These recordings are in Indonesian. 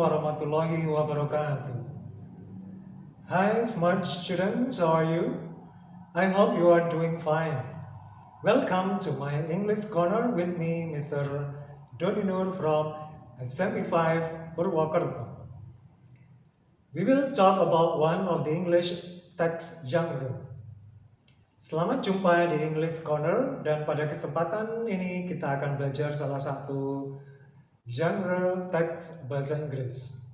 warahmatullahi wabarakatuh. Hi smart students, how are you? I hope you are doing fine. Welcome to my English corner with me, Mr. Doni Nur from SMP5 Purwokerto. We will talk about one of the English text genre. Selamat jumpa di English Corner, dan pada kesempatan ini kita akan belajar salah satu genre teks bahasa Inggris.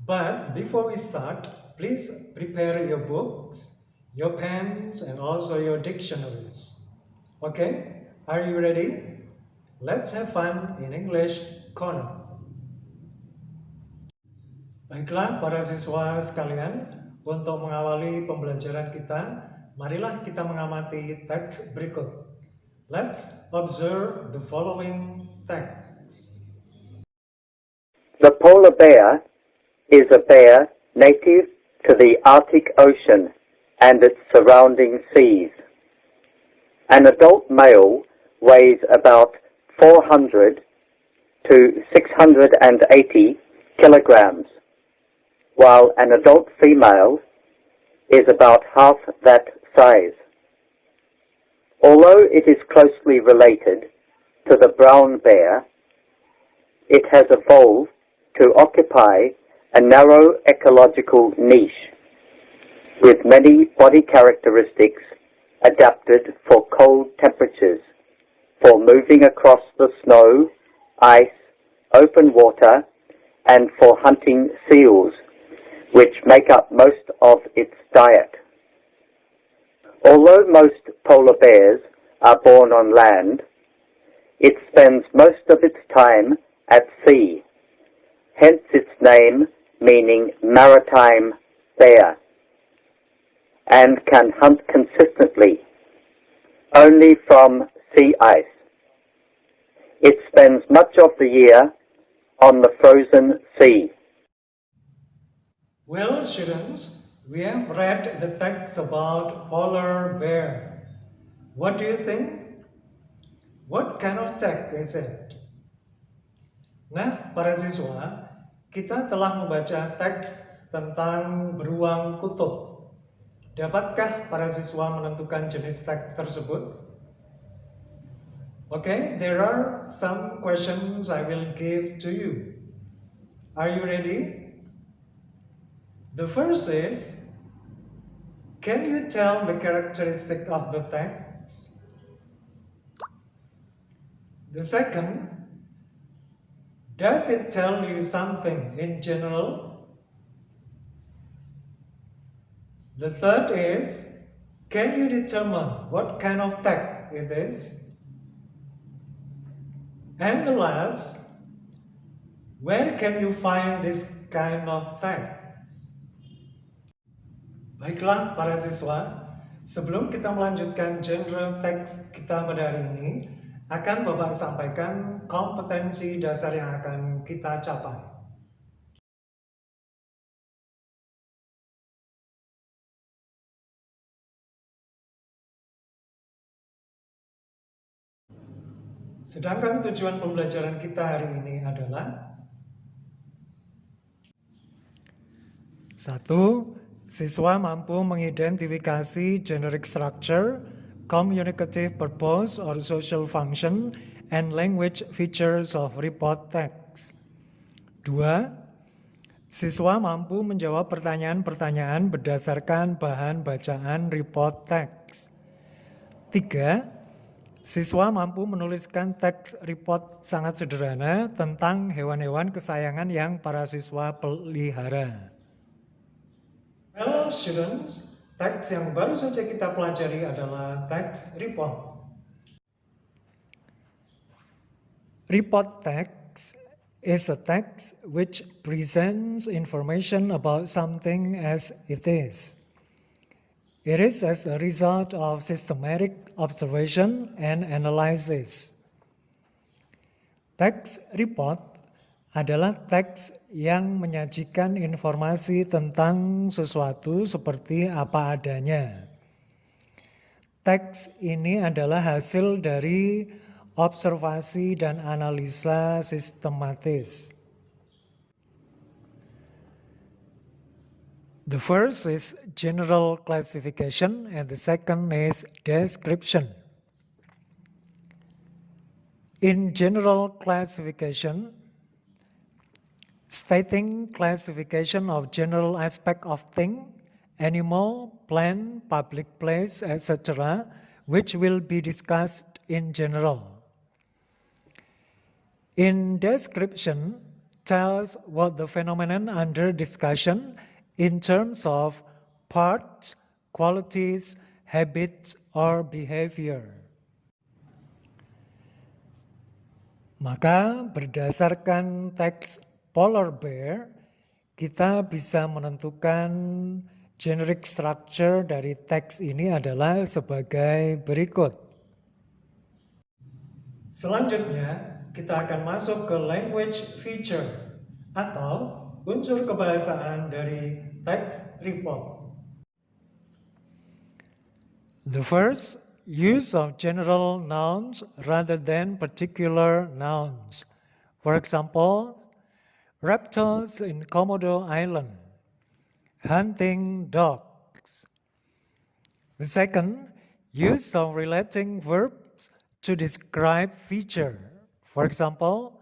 But before we start, please prepare your books, your pens, and also your dictionaries. Okay, are you ready? Let's have fun in English Corner. Baiklah para siswa sekalian, untuk mengawali pembelajaran kita, marilah kita mengamati teks berikut. Let's observe the following text. The polar bear is a bear native to the Arctic Ocean and its surrounding seas. An adult male weighs about 400 to 680 kilograms, while an adult female is about half that size. Although it is closely related to the brown bear, it has evolved to occupy a narrow ecological niche, with many body characteristics adapted for cold temperatures, for moving across the snow, ice, open water, and for hunting seals, which make up most of its diet. Although most polar bears are born on land, it spends most of its time at sea, hence its name meaning maritime bear, and can hunt consistently only from sea ice. It spends much of the year on the frozen sea. Well, students, we have read the text about polar bear. What do you think? What kind of text is it? Nah, para siswa, kita telah membaca teks tentang beruang kutub. Dapatkah para siswa menentukan jenis teks tersebut? Okay, there are some questions I will give to you. Are you ready? The first is, can you tell the characteristic of the text? The second, does it tell you something in general? The third is, can you determine what kind of text it is? And the last, where can you find this kind of text? Baiklah para siswa, sebelum kita melanjutkan genre teks kita pada hari ini, akan Bapak sampaikan kompetensi dasar yang akan kita capai. Sedangkan tujuan pembelajaran kita hari ini adalah 1. Siswa mampu mengidentifikasi generic structure, communicative purpose or social function, and language features of report text. 2. Siswa mampu menjawab pertanyaan-pertanyaan berdasarkan bahan bacaan report text. 3. Siswa mampu menuliskan teks report sangat sederhana tentang hewan-hewan kesayangan yang para siswa pelihara. Well, students, teks yang baru saja kita pelajari adalah teks report. Report text is a text which presents information about something as it is. It is as a result of systematic observation and analysis. Teks report adalah teks yang menyajikan informasi tentang sesuatu seperti apa adanya. Teks ini adalah hasil dari observasi dan analisa sistematis. The first is general classification and the second is description. In general classification, stating classification of general aspect of thing, animal, plant, public place, etc., which will be discussed in general. In description, tells what the phenomenon under discussion in terms of parts, qualities, habits, or behavior. Maka berdasarkan teks polar bear, kita bisa menentukan generic structure dari teks ini adalah sebagai berikut. Selanjutnya, kita akan masuk ke language feature atau unsur kebahasaan dari teks report. The first, use of general nouns rather than particular nouns. For example, reptiles in Komodo Island, hunting dogs. The second, use of relating verbs to describe feature. For example,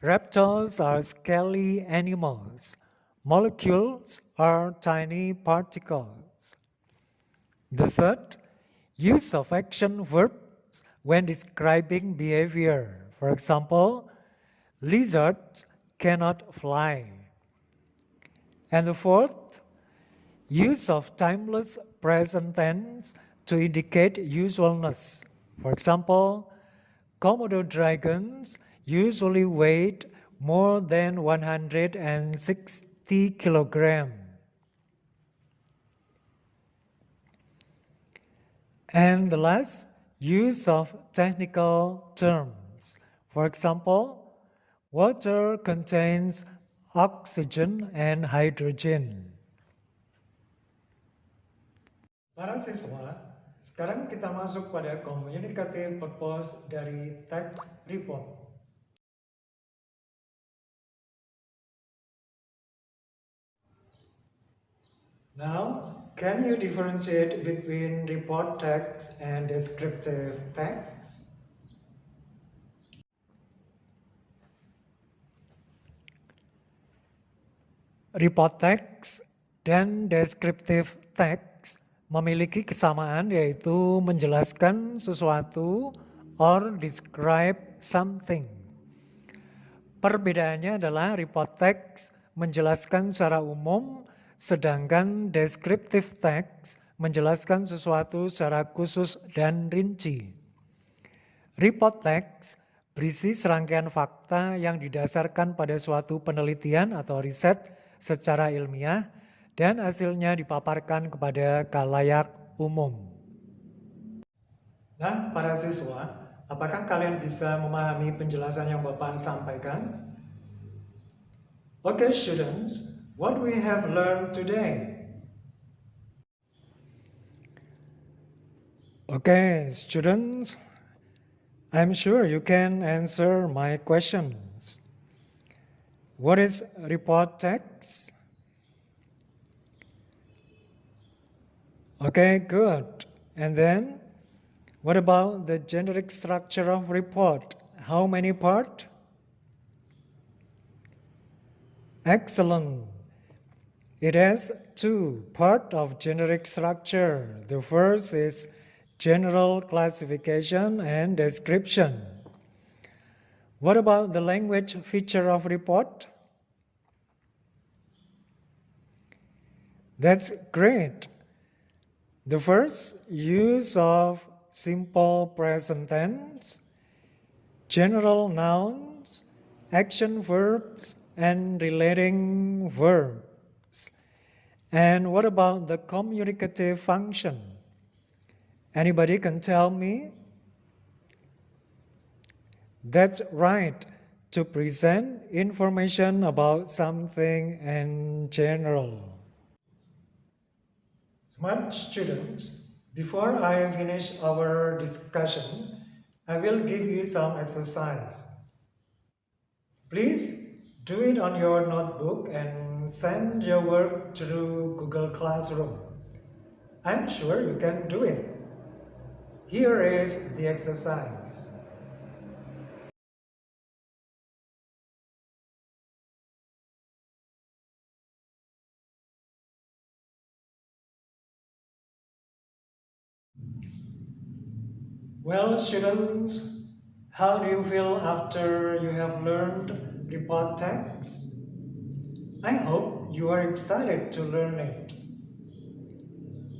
reptiles are scaly animals. Molecules are tiny particles. The third, use of action verbs when describing behavior. For example, lizards cannot fly. And the fourth, use of timeless present tense to indicate usualness. For example, Komodo dragons usually weigh more than 160 kilograms. And the last, use of technical terms. For example, water contains oxygen and hydrogen. Para siswa, sekarang kita masuk pada communicative purpose dari text report. Now, can you differentiate between report text and descriptive text? Report text dan descriptive text memiliki kesamaan yaitu menjelaskan sesuatu or describe something. Perbedaannya adalah report text menjelaskan secara umum, sedangkan descriptive text menjelaskan sesuatu secara khusus dan rinci. Report text berisi serangkaian fakta yang didasarkan pada suatu penelitian atau riset secara ilmiah dan hasilnya dipaparkan kepada khalayak umum. Nah, para siswa, apakah kalian bisa memahami penjelasan yang Bapak sampaikan? Okay, students, what we have learned today? Okay, students, I'm sure you can answer my questions. What is report text? Okay, good. And then, what about the generic structure of report? How many parts? Excellent. It has two parts of generic structure. The first is general classification and description. What about the language feature of report? That's great. The first, use of simple present tense, general nouns, action verbs, and relating verbs. And what about the communicative function? Anybody can tell me? That's right, to present information about something in general. Smart students, before I finish our discussion, I will give you some exercise. Please do it on your notebook and can send your work through Google Classroom. I'm sure you can do it. Here is the exercise. Well, students, how do you feel after you have learned report text? I hope you are excited to learn it.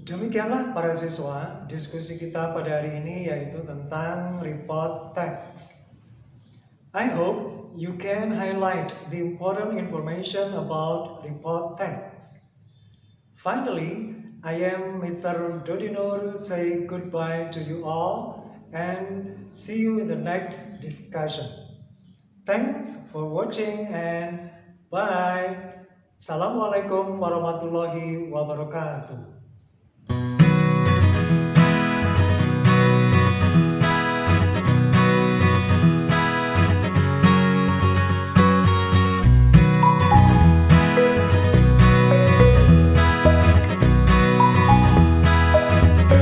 Demikianlah para siswa, diskusi kita pada hari ini yaitu tentang report text. I hope you can highlight the important information about report text. Finally, I am Mr. Dodinor saying goodbye to you all and see you in the next discussion. Thanks for watching and bye. Assalamualaikum warahmatullahi wabarakatuh.